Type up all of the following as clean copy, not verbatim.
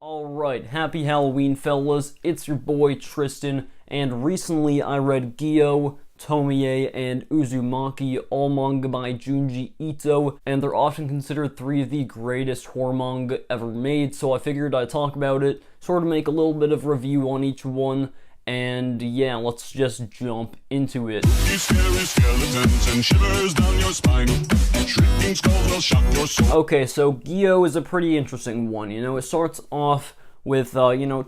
Alright, happy Halloween fellas, it's your boy Tristan, and recently I read Gyo, Tomie, and Uzumaki, all manga by Junji Ito, and they're often considered three of the greatest horror manga ever made, so I figured I'd talk about it, sort of make a little bit of review on each one, and yeah, let's just jump into it. Okay, so Gyo is a pretty interesting one. It starts off with,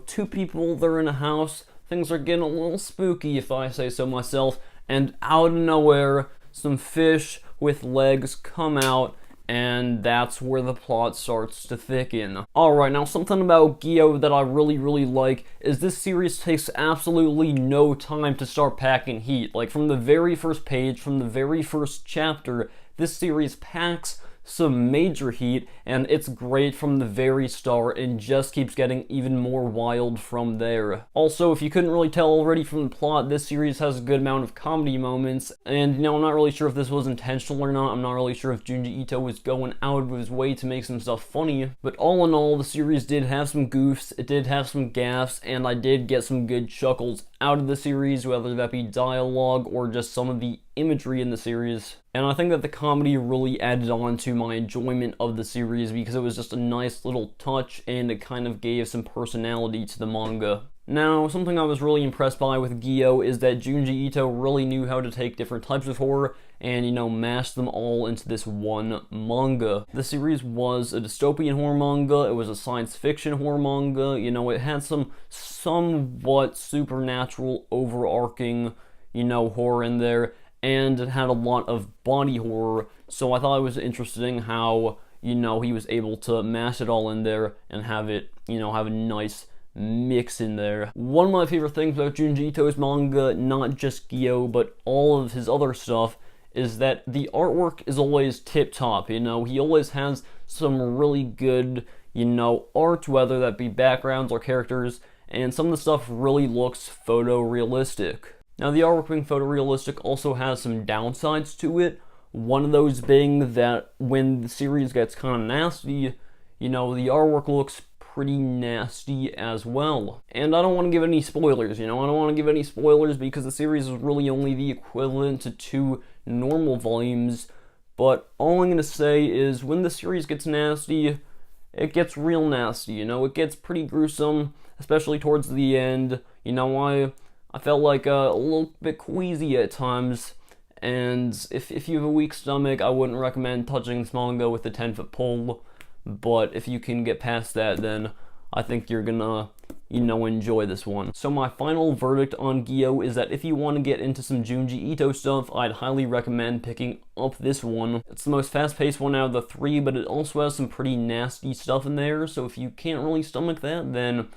two people, they're in a house, things are getting a little spooky if I say so myself, and out of nowhere, some fish with legs come out, and that's where the plot starts to thicken. Alright, now something about Gyo that I really like is this series takes absolutely no time to start packing heat. Like, from the very first page, from the very first chapter, this series packs some major heat, and it's great from the very start and just keeps getting even more wild from there. Also, if you couldn't really tell already from the plot, this series has a good amount of comedy moments, and I'm not really sure if this was intentional or not. I'm not really sure if Junji Ito was going out of his way to make some stuff funny, but all in all, the series did have some goofs, it did have some gaffes, and I did get some good chuckles out of the series, whether that be dialogue or just some of the imagery in the series. And I think that the comedy really added on to my enjoyment of the series because it was just a nice little touch and it kind of gave some personality to the manga. Now, something I was really impressed by with Gyo is that Junji Ito really knew how to take different types of horror and, mash them all into this one manga. The series was a dystopian horror manga, it was a science fiction horror manga, it had some somewhat supernatural overarching, horror in there, and it had a lot of body horror, so I thought it was interesting how, he was able to mash it all in there and have it, have a nice mix in there. One of my favorite things about Junji Ito's manga, not just Gyo, but all of his other stuff, is that the artwork is always tip-top, he always has some really good, art, whether that be backgrounds or characters, and some of the stuff really looks photorealistic. Now, the artwork being photorealistic also has some downsides to it, one of those being that when the series gets kind of nasty, the artwork looks pretty nasty as well. And I don't want to give any spoilers, I don't want to give any spoilers because the series is really only the equivalent to 2 normal volumes, but all I'm going to say is when the series gets nasty, it gets real nasty, it gets pretty gruesome, especially towards the end. I felt like a little bit queasy at times, and if you have a weak stomach, I wouldn't recommend touching this manga with a 10-foot pole, but if you can get past that, then I think you're gonna, enjoy this one. So my final verdict on Gyo is that if you want to get into some Junji Ito stuff, I'd highly recommend picking up this one. It's the most fast-paced one out of the 3, but it also has some pretty nasty stuff in there, so if you can't really stomach that, then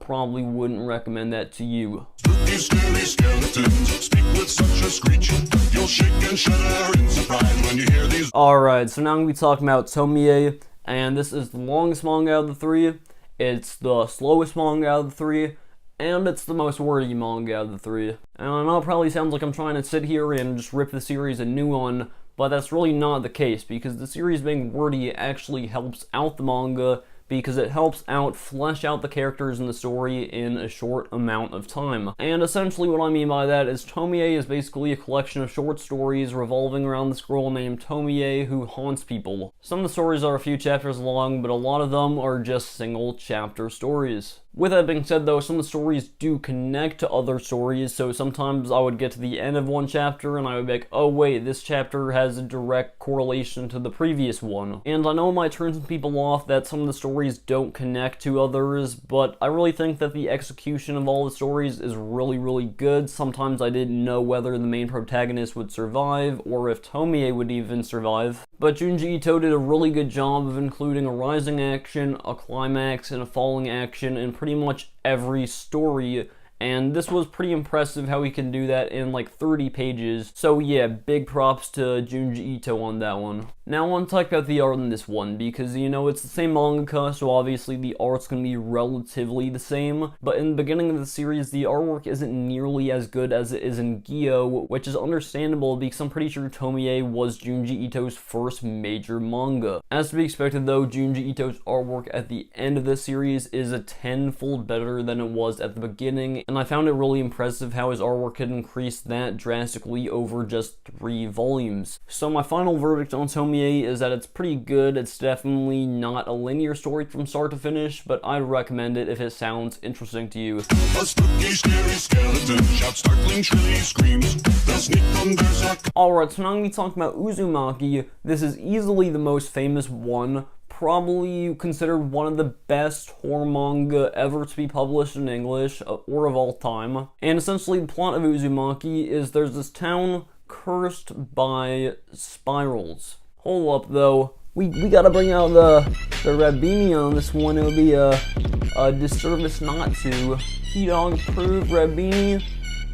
probably wouldn't recommend that to you. Spooky, scary skeletons speak with such a screech. You'll shake and shudder in surprise when you hear these. Alright, so now I'm going to be talking about Tomie, and this is the longest manga out of the 3, it's the slowest manga out of the 3, and it's the most wordy manga out of the 3. And I know it probably sounds like I'm trying to sit here and just rip the series a new one, but that's really not the case, because the series being wordy actually helps out the manga, because it helps flesh out the characters in the story in a short amount of time. And essentially what I mean by that is Tomie is basically a collection of short stories revolving around this girl named Tomie who haunts people. Some of the stories are a few chapters long, but a lot of them are just single chapter stories. With that being said though, some of the stories do connect to other stories, so sometimes I would get to the end of one chapter and I would be like, oh wait, this chapter has a direct correlation to the previous one. And I know it might turn some people off that some of the stories don't connect to others, but I really think that the execution of all the stories is really good. Sometimes I didn't know whether the main protagonist would survive, or if Tomie would even survive. But Junji Ito did a really good job of including a rising action, a climax, and a falling action in pretty much every story, and this was pretty impressive how he can do that in like 30 pages. So yeah, big props to Junji Ito on that one. Now I want to talk about the art in this one, because you know, it's the same mangaka, so obviously the art's gonna be relatively the same, but in the beginning of the series, the artwork isn't nearly as good as it is in Gyo, which is understandable because I'm pretty sure Tomie was Junji Ito's first major manga. As to be expected though, Junji Ito's artwork at the end of the series is a tenfold better than it was at the beginning, and I found it really impressive how his artwork had increased that drastically over just 3 volumes. So my final verdict on Tomie is that it's pretty good. It's definitely not a linear story from start to finish, but I'd recommend it if it sounds interesting to you. Alright, so now I'm going to be talking about Uzumaki. This is easily the most famous one, probably considered one of the best horror manga ever to be published in English, or of all time. And essentially the plot of Uzumaki is there's this town cursed by spirals. Hold up though, we gotta bring out the Rabini on this one. It would be a disservice not to. T-Dog approved Rabini.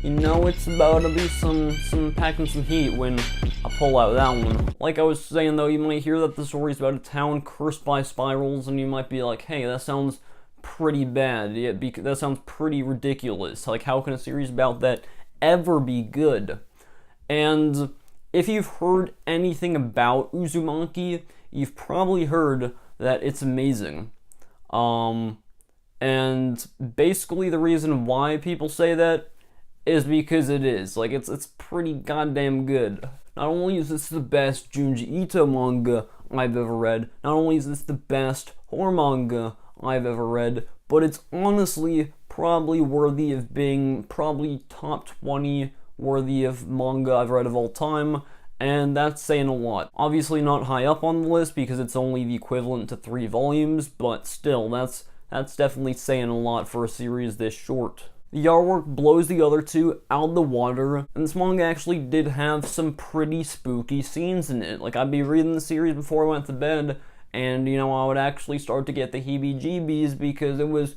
You know it's about to be some packing some heat when I pull out that one. Like I was saying though, you might hear that the story's about a town cursed by spirals, and you might be like, hey, that sounds pretty bad. Yeah, that sounds pretty ridiculous. Like, how can a series about that ever be good? And if you've heard anything about Uzumaki, you've probably heard that it's amazing. And basically the reason why people say that is because it is. Like, it's pretty goddamn good. Not only is this the best Junji Ito manga I've ever read, not only is this the best horror manga I've ever read, but it's honestly probably worthy of being probably top 20 worthy of manga I've read of all time, and that's saying a lot. Obviously not high up on the list because it's only the equivalent to 3 volumes, but still, that's definitely saying a lot for a series this short. The artwork blows the other two out of the water, and this manga actually did have some pretty spooky scenes in it. Like, I'd be reading the series before I went to bed, and, you know, I would actually start to get the heebie-jeebies because it was,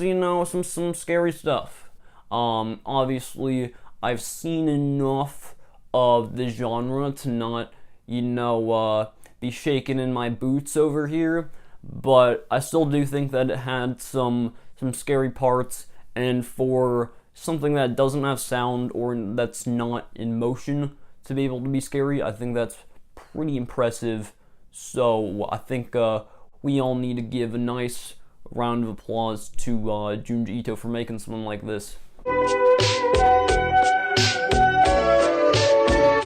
you know, some scary stuff. Obviously, I've seen enough of the genre to not, you know, be shaken in my boots over here, but I still do think that it had some scary parts, and for something that doesn't have sound or that's not in motion to be able to be scary, I think that's pretty impressive. So I think we all need to give a nice round of applause to Junji Ito for making something like this.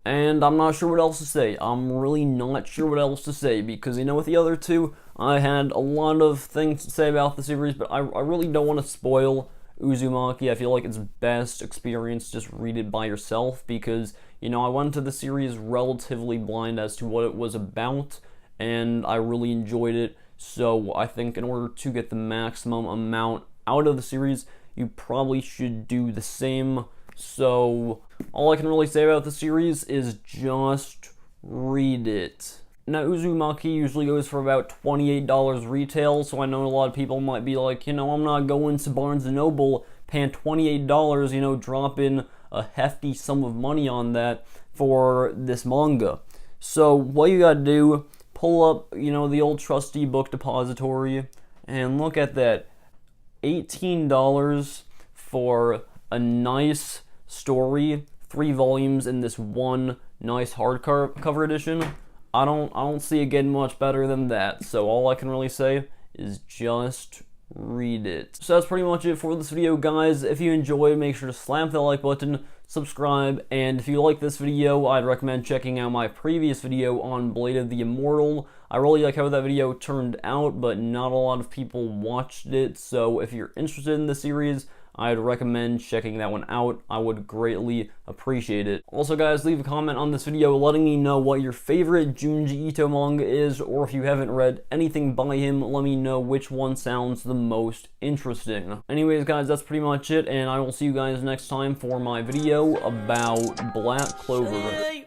And I'm not sure what else to say. I'm really not sure what else to say, because, you know, with the other two, I had a lot of things to say about the series, but I really don't want to spoil Uzumaki. I feel like it's best experience just read it by yourself, because, you know, I went to the series relatively blind as to what it was about, and I really enjoyed it. So I think in order to get the maximum amount out of the series, you probably should do the same. So all I can really say about the series is just read it. Now, Uzumaki usually goes for about $28 retail, so I know a lot of people might be like, you know, I'm not going to Barnes & Noble paying $28, you know, dropping a hefty sum of money on that for this manga. So what you gotta do, pull up, you know, the old trusty book depository, and look at that. $18 for a nice story, 3 volumes in this one nice hardcover edition. I don't see it getting much better than that. So all I can really say is just read it. So that's pretty much it for this video, guys. If you enjoyed, make sure to slam that like button, subscribe, and if you like this video, I'd recommend checking out my previous video on Blade of the Immortal. I really like how that video turned out, but not a lot of people watched it, so if you're interested in the series, I'd recommend checking that one out. I would greatly appreciate it. Also, guys, leave a comment on this video letting me know what your favorite Junji Ito manga is, or if you haven't read anything by him, let me know which one sounds the most interesting. Anyways, guys, that's pretty much it, and I will see you guys next time for my video about Black Clover.